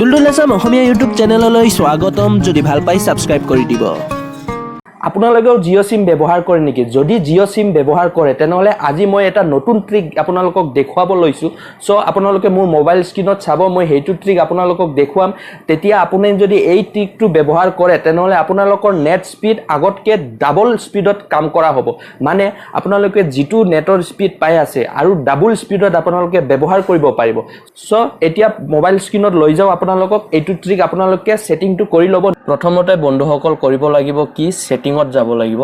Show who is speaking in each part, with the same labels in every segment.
Speaker 1: তুলতুল আছাম অসমীয়া YouTube চেনেললৈ স্বাগতম। যদি ভাল পাই সাবস্ক্ৰাইব কৰি দিব। আপোনালোকেও জিঅ' সিম ব্যৱহাৰ কৰে নেকি? যদি জিঅ' সিম ব্যৱহাৰ কৰে তেনেহ'লে আজি মই এটা নতুন ট্ৰিক আপোনালোকক দেখুৱাব লৈছোঁ। চ' আপোনালোকে মোৰ মোবাইল স্ক্ৰীনত চাব, মই সেইটো ট্ৰিক আপোনালোকক দেখুৱাম। তেতিয়া আপুনি যদি এই ট্ৰিকটো ব্যৱহাৰ কৰে তেনেহ'লে আপোনালোকৰ নেট স্পীড আগতকৈ ডাবল স্পীডত কাম কৰা হ'ব। মানে আপোনালোকে যিটো নেটৰ স্পীড পাই আছে আৰু ডাবল স্পীডত আপোনালোকে ব্যৱহাৰ কৰিব পাৰিব। চ' এতিয়া মোবাইল স্ক্ৰীনত লৈ যাওঁ আপোনালোকক। এইটো ট্ৰিক আপোনালোকে ছেটিংটো কৰি ল'ব। প্ৰথমতে বন্ধুসকল কৰিব লাগিব কি, ছেটিঙত যাব লাগিব।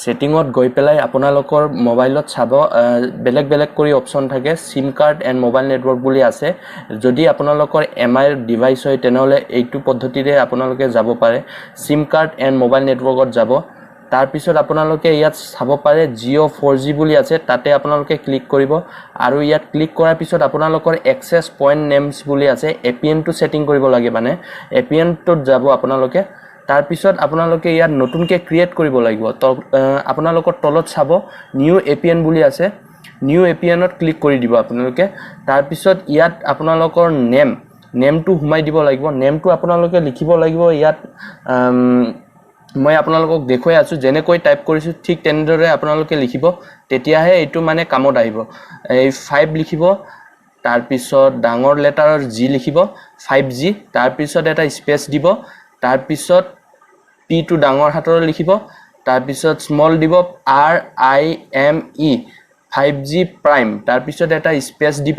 Speaker 1: ছেটিঙত গৈ পেলাই আপোনালোকৰ মোবাইলত চাব, বেলেগ বেলেগ কৰি অপশ্যন থাকে। SIM card and mobile network বুলি আছে। যদি আপোনালোকৰ MI ডিভাইচ হয় তেনেহ'লে এইটো পদ্ধতিৰে আপোনালোকে যাব পাৰে। চিম কাৰ্ড এণ্ড মোবাইল নেটৱৰ্কত যাব। তাৰপিছত আপোনালোকে ইয়াত চাব পাৰে জিঅ' 4G বুলি আছে, তাতে আপোনালোকে ক্লিক কৰিব। আৰু ইয়াত ক্লিক কৰাৰ পিছত আপোনালোকৰ এক্সেছ পইণ্ট নেমছ বুলি আছে, APN-টো ছেটিং কৰিব লাগে। মানে APN-টোত যাব আপোনালোকে। তাৰপিছত আপোনালোকে ইয়াত নতুনকৈ ক্ৰিয়েট কৰিব লাগিব। আপোনালোকৰ তলত চাব নিউ APN বুলি আছে, নিউ APN-ত ক্লিক কৰি দিব আপোনালোকে। তাৰপিছত ইয়াত আপোনালোকৰ নেমটো সোমাই দিব লাগিব। নেমটো আপোনালোকে লিখিব লাগিব ইয়াত। মই আপোনালোকক দেখুৱাই আছোঁ, যেনেকৈ টাইপ কৰিছোঁ ঠিক তেনেদৰে আপোনালোকে লিখিব, তেতিয়াহে এইটো মানে কামত আহিব। এই 5 লিখিব, তাৰপিছত ডাঙৰ লেটাৰৰ G লিখিব 5G, তাৰপিছত এটা স্পেচ দিব, তাৰপিছত P-টো ডাঙৰ হাতৰ লিখিব, তাৰপিছত স্মল দিব RIME 5G প্ৰাইম, তাৰপিছত এটা স্পেচ দিব।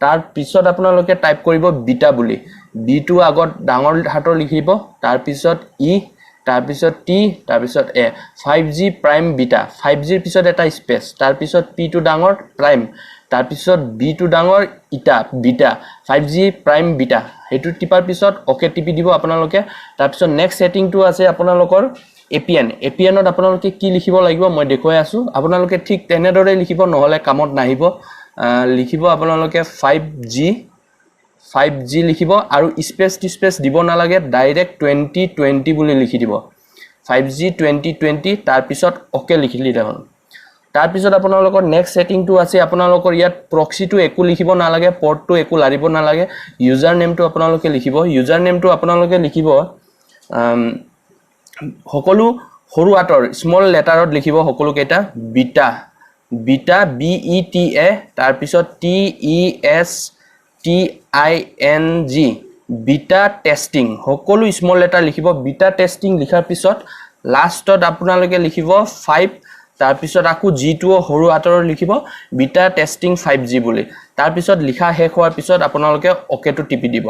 Speaker 1: তাৰপিছত আপোনালোকে টাইপ কৰিব বিটা বুলি, B-টো আগত ডাঙৰ হাতৰ লিখিব, তাৰপিছত E, তাৰপিছত T, তাৰপিছত A 5G প্ৰাইম বিটা। 5Gৰ পিছত এটা স্পেচ, তাৰপিছত P-টো ডাঙৰ প্ৰাইম, তাৰপিছত B-টো ডাঙৰ বিটা 5G প্ৰাইম বিটা। সেইটো টিপাৰ পিছত অ'কে টিপি দিব আপোনালোকে। তাৰপিছত নেক্সট ছেটিংটো আছে আপোনালোকৰ APN-ত আপোনালোকে কি লিখিব লাগিব মই দেখুৱাই আছোঁ। আপোনালোকে ঠিক তেনেদৰে লিখিব, নহ'লে কামত নাহিব। লিখিব আপোনালোকে 5G লিখিব আৰু স্পেচ দিব নালাগে, ডাইৰেক্ট 2020 বুলি লিখি দিব। 5G 2020, তাৰপিছত অ'কে লিখিলি দেখোন। তাৰপিছত আপোনালোকৰ নেক্সট ছেটিংটো আছে, আপোনালোকৰ ইয়াত প্ৰক্সিটো একো লিখিব নালাগে, পৰ্টটো একো লাৰিব নালাগে। ইউজাৰ নেমটো আপোনালোকে লিখিব। ইউজাৰ নেমটো আপোনালোকে লিখিব সকলো সৰু হাতৰ স্মল লেটাৰত লিখিব, সকলোকেইটা বিটা BETA, তাৰপিছত TESTING বিটা টেষ্টিং, সকলো স্মল লেটাৰ লিখিব। বিটা টেষ্টিং লিখাৰ পিছত লাষ্টত আপোনালোকে লিখিব 5, তাৰপিছত আকৌ G-টোও সৰু হাতৰ লিখিব, বিটা টেষ্টিং 5G বুলি। তাৰপিছত লিখা শেষ হোৱাৰ পিছত আপোনালোকে অ'কেটো টিপি দিব।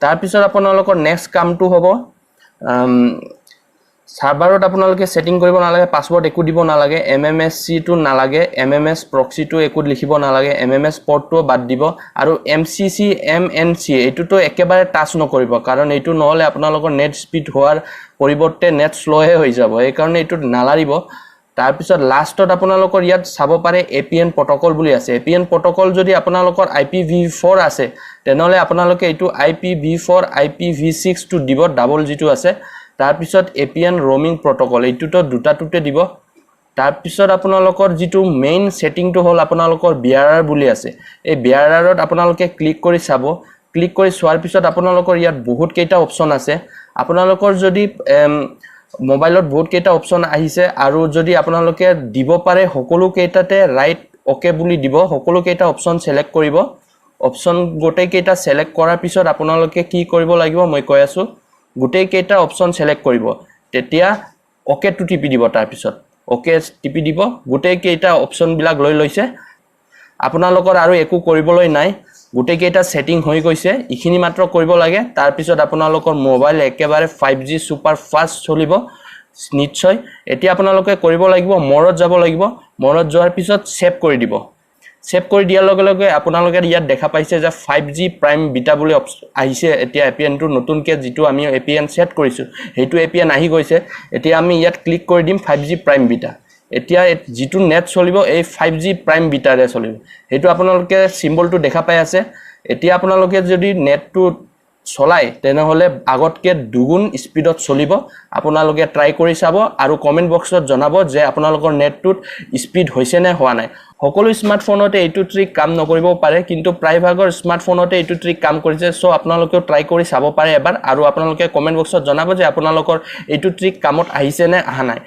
Speaker 1: তাৰপিছত আপোনালোকৰ নেক্সট কামটো হ'ব, চাৰ্ভাৰত আপোনালোকে ছেটিং কৰিব নালাগে, পাছৱৰ্ড একো দিব নালাগে, MMSC-টো নালাগে, MMS প্ৰক্সিটো একো লিখিব নালাগে, MMS পৰ্টটোও বাদ দিব। আৰু MCC MNC এইটোতো একেবাৰে টাচ নকৰিব, কাৰণ এইটো নহ'লে আপোনালোকৰ নেট স্পীড হোৱাৰ পৰিৱৰ্তে নেট শ্ল'হে হৈ যাব, সেইকাৰণে এইটো নালাৰিব। তাৰপিছত লাষ্টত আপোনালোকৰ ইয়াত চাব পাৰে APN প্ৰট'কল বুলি আছে। APN প্ৰট'কল যদি আপোনালোকৰ IPv4 আছে তেনেহ'লে আপোনালোকে এইটো IPv4 IPv6টো দিব, ডাবল যিটো আছে। তাৰপিছত APN ৰ'মিং প্ৰট'কল, এইটোতো দুটাটোতে দিব। তাৰপিছত আপোনালোকৰ যিটো মেইন ছেটিংটো হ'ল আপোনালোকৰ BRR বুলি আছে। এই BRR-ত আপোনালোকে ক্লিক কৰি চাব। ক্লিক কৰি চোৱাৰ পিছত আপোনালোকৰ ইয়াত বহুত কেইটা অপশ্যন আছে। আপোনালোকৰ যদি মোবাইলত বহুত কেইটা অপশ্যন আহিছে, আৰু যদি আপোনালোকে দিব পাৰে সকলোকেইটাতে ৰাইট অ'কে বুলি দিব, সকলোকেইটা অপশ্যন ছিলেক্ট কৰিব। অপশ্যন গোটেইকেইটা ছিলেক্ট কৰাৰ পিছত আপোনালোকে কি কৰিব লাগিব মই কৈ আছোঁ, গোটেইকেইটা অপশ্যন ছিলেক্ট কৰিব, তেতিয়া অ'কেটো টিপি দিব। তাৰপিছত অ'কে টিপি দিব, গোটেইকেইটা অপশ্যনবিলাক লৈ লৈছে। আপোনালোকৰ আৰু একো কৰিবলৈ নাই, গোটেইকেইটা ছেটিং হৈ গৈছে, এইখিনি মাত্ৰ কৰিব লাগে। তাৰপিছত আপোনালোকৰ মোবাইল একেবাৰে 5G ছুপাৰ ফাষ্ট চলিব নিশ্চয়। এতিয়া আপোনালোকে কৰিব লাগিব, মৰত যাব লাগিব। মৰত যোৱাৰ পিছত ছেভ কৰি দিব। ছেভ কৰি দিয়াৰ লগে লগে আপোনালোকে ইয়াত দেখা পাইছে যে 5G প্ৰাইম বিটা বুলি আহিছে। এতিয়া APN-টো নতুনকৈ যিটো আমি APN ছেট কৰিছোঁ সেইটো APN আহি গৈছে। এতিয়া আমি ইয়াত ক্লিক কৰি দিম 5G প্ৰাইম বিটা। এতিয়া যিটো নেট চলিব এই 5G প্ৰাইম বিটাৰে চলিব, সেইটো আপোনালোকে চিম্বলটো দেখা পাই আছে। এতিয়া আপোনালোকে যদি নেটটো চলাই তেনেহলে আগতকে দুগুণ স্পিডত চলিব আপোনালোকে ট্ৰাই কৰি চাব আৰু কমেন্ট বক্সত জনাব যে আপোনালোকৰ নেটটোত স্পিড হৈছে নে হোৱা নাই সকলো স্মাৰ্টফোনতে এইটো ট্ৰিক কাম নকৰিব পাৰে কিন্তু প্ৰায়ভাগৰ স্মাৰ্টফোনতে এইটো ট্ৰিক কাম কৰিছে সো আপোনালোকেও ট্ৰাই কৰি চাব পাৰে এবাৰ আৰু আপোনালোকে কমেন্ট বক্সত জনাব যে আপোনালোকৰ এইটো ট্ৰিক কামত আহিছে নে আহা নাই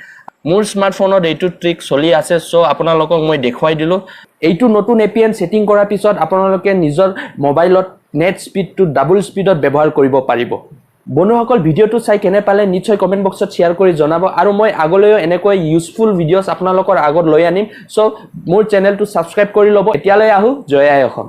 Speaker 1: মোৰ স্মাৰ্টফোনত এইটো ট্ৰিক চলি আছে সো আপোনালোকক মই দেখুৱাই দিলো এইটো নতুন এপিএন সেটিং কৰাৰ পিছত আপোনালোকে নিজৰ মোবাইলত নেট স্পিডটো ডাবল স্পিডত ব্যৱহাৰ কৰিব পাৰিব বন্ধুসকল ভিডিওটো চাই কেনে পালে নিশ্চয় কমেন্ট বক্সত শেয়াৰ কৰি জনাব আৰু মই আগলৈও এনেকৈ ইউজফুল ভিডিওস আপোনালোকৰ আগত লৈ আনিম সো মোৰ চেনেলটো সাবস্ক্ৰাইব কৰি লব এতিয়ালৈ আহো জয় আই অসম